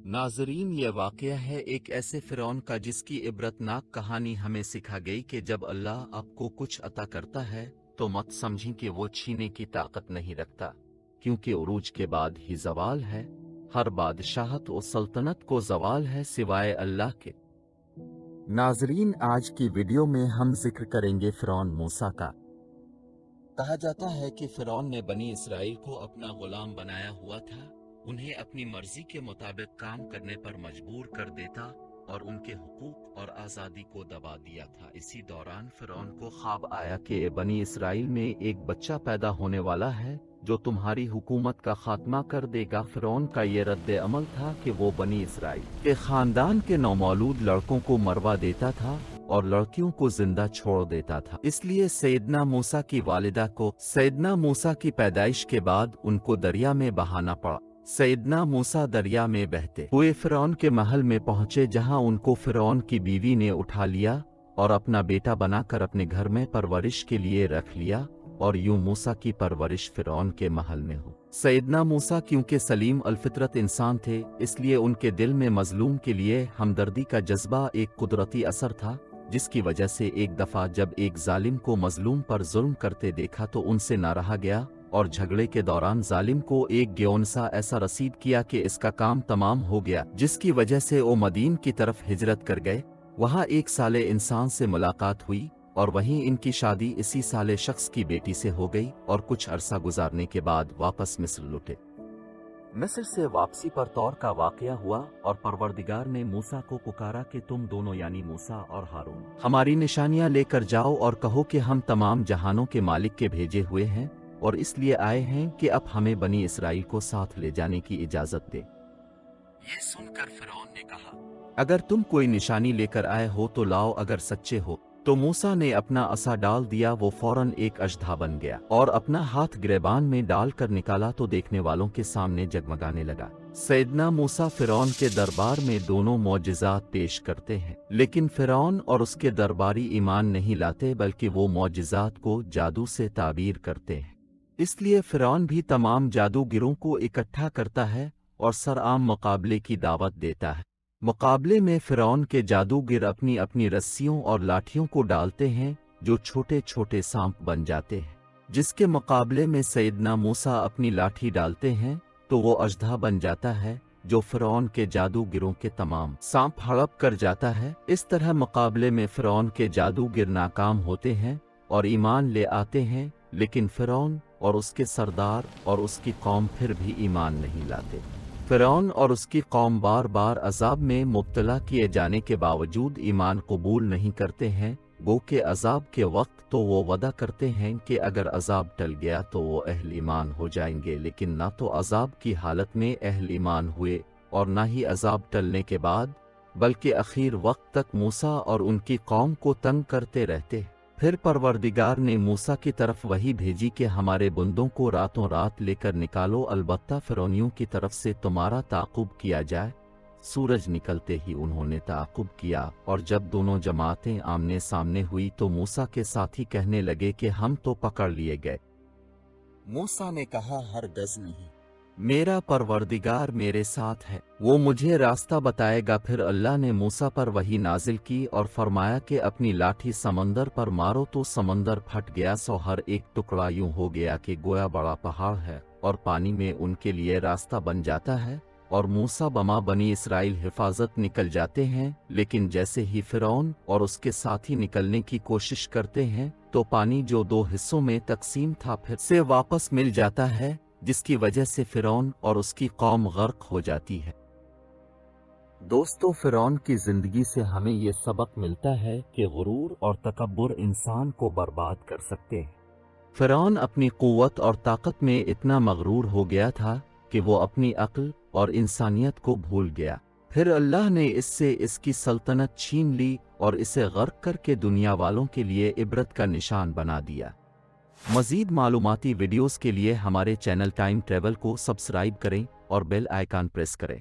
नाज़रीन, ये वाक़या है एक ऐसे फ़िरौन का जिसकी इबरतनाक कहानी हमें सिखा गई कि जब अल्लाह आपको कुछ अता करता है तो मत समझें कि वो छीने की ताकत नहीं रखता, क्योंकि उरूज के बाद ही ज़वाल है। हर बादशाहत और सल्तनत को ज़वाल है सिवाय अल्लाह के। नाज़रीन, आज की वीडियो में हम जिक्र करेंगे फ़िरौन मूसा का। कहा जाता है कि फ़िरौन ने बनी इसराइल को अपना गुलाम बनाया हुआ था, उन्हें अपनी मर्जी के मुताबिक काम करने पर मजबूर कर देता और उनके हुकूक और आज़ादी को दबा दिया था। इसी दौरान फ़िरौन को ख्वाब आया कि बनी इसराइल में एक बच्चा पैदा होने वाला है जो तुम्हारी हुकूमत का खात्मा कर देगा। फ़िरौन का ये रद्द अमल था कि वो बनी इसराइल के खानदान के नौमौलूद लड़कों को मरवा देता था और लड़कियों को जिंदा छोड़ देता था। इसलिए सैयदना मूसा की वालिदा को सैयदना मूसा की पैदाइश के बाद उनको दरिया में बहाना पड़ा। सैयदना मूसा दरिया में बहते हुए फ़िरौन के महल में पहुंचे, जहां उनको फ़िरौन की बीवी ने उठा लिया और अपना बेटा बनाकर अपने घर में परवरिश के लिए रख लिया, और यूं मूसा की परवरिश फ़िरौन के महल में हो। सैयदना मूसा क्योंकि सलीम अलफितरत इंसान थे, इसलिए उनके दिल में मजलूम के लिए हमदर्दी का जज्बा एक कुदरती असर था, जिसकी वजह से एक दफा जब एक जालिम को मजलूम पर जुल्म करते देखा तो उनसे ना रहा गया, और झगड़े के दौरान जालिम को एक ग्योनसा ऐसा रसीद किया कि इसका काम तमाम हो गया, जिसकी वजह से वो मदीन की तरफ हिजरत कर गए। वहाँ एक साले इंसान से मुलाकात हुई और वहीं इनकी शादी इसी साले शख्स की बेटी से हो गई, और कुछ अरसा गुजारने के बाद वापस मिस्र लौटे। मिस्र से वापसी पर तौर का वाकया हुआ और परवरदिगार ने मूसा को पुकारा कि तुम दोनों यानी मूसा और हारून हमारी निशानियां लेकर जाओ और कहो कि हम तमाम जहानों के मालिक के भेजे हुए हैं और इसलिए आए हैं कि अब हमें बनी इसराइल को साथ ले जाने की इजाजत दे। ये सुनकर फ़िरौन ने कहा, अगर तुम कोई निशानी लेकर आए हो तो लाओ, अगर सच्चे हो तो मूसा ने अपना असा डाल दिया, वो फौरन एक अजधा बन गया और अपना हाथ गिरेबान में डालकर निकाला तो देखने वालों के सामने जगमगाने लगा। सैयदना मूसा फ़िरौन के दरबार में दोनों मौजिज़ात पेश करते हैं, लेकिन फ़िरौन और उसके दरबारी ईमान नहीं लाते, बल्कि वो मौजिज़ात को जादू से ताबीर करते हैं। इसलिए फ़िरौन भी तमाम जादूगिरों को इकट्ठा करता है और सरआम मुकाबले की दावत देता है। मुकाबले में फ़िरौन के जादूगर अपनी अपनी रस्सियों और लाठियों को डालते हैं जो छोटे छोटे सांप बन जाते हैं, जिसके मुकाबले में सैयदना मूसा अपनी लाठी डालते हैं तो वो अजधा बन जाता है जो फ़िरौन के जादूगिरों के तमाम सांप हड़प कर जाता है। इस तरह मुकाबले में फ़िरौन के जादूगर नाकाम होते हैं और ईमान ले आते हैं, लेकिन फ़िरौन और उसके सरदार और उसकी कौम फिर भी ईमान नहीं लाते। फ़िरौन और उसकी कौम बार बार अजाब में मुब्तला किए जाने के बावजूद ईमान कबूल नहीं करते हैं। गो के अजाब के वक्त तो वो वादा करते हैं कि अगर अजाब टल गया तो वो अहल ईमान हो जाएंगे, लेकिन ना तो अजाब की हालत में अहल ईमान हुए और ना ही अजाब टलने के बाद, बल्कि आखिर वक्त तक मूसा और उनकी कौम को तंग करते रहते। फिर परवरदिगार ने मूसा की तरफ वही भेजी कि हमारे बंदों को रातों रात लेकर निकालो, अलबत्ता फ़िरौनियों की तरफ से तुम्हारा ताक़ुब किया जाए। सूरज निकलते ही उन्होंने ताक़ुब किया, और जब दोनों जमातें आमने सामने हुई तो मूसा के साथी कहने लगे कि हम तो पकड़ लिए गए। मूसा ने कहा, हरगिज़ नहीं, मेरा परवरदिगार मेरे साथ है, वो मुझे रास्ता बताएगा। फिर अल्लाह ने मूसा पर वही नाजिल की और फरमाया कि अपनी लाठी समंदर पर मारो तो समंदर फट गया, सो हर एक टुकड़ा यूं हो गया कि गोया बड़ा पहाड़ है और पानी में उनके लिए रास्ता बन जाता है, और मूसा बमा बनी इसराइल हिफाजत निकल जाते हैं। लेकिन जैसे ही फ़िरौन और उसके साथी निकलने की कोशिश करते हैं तो पानी जो दो हिस्सों में तकसीम था फिर से वापस मिल जाता है, जिसकी वजह से फ़िरौन और उसकी कौम गर्क हो जाती है। दोस्तों, फ़िरौन की ज़िंदगी से हमें ये सबक मिलता है कि गुरूर और तकब्बुर इंसान को बर्बाद कर सकते हैं। फ़िरौन अपनी क़ुव्वत और ताकत में इतना मगरूर हो गया था कि वो अपनी अक्ल और इंसानियत को भूल गया। फिर अल्लाह ने इससे इसकी सल्तनत छीन ली और इसे गर्क करके दुनिया वालों के लिए इबरत का निशान बना दिया। मज़ीद मालूमाती वीडियोज़ के लिए हमारे चैनल टाइम ट्रैवल को सब्सक्राइब करें और बेल आइकन प्रेस करें।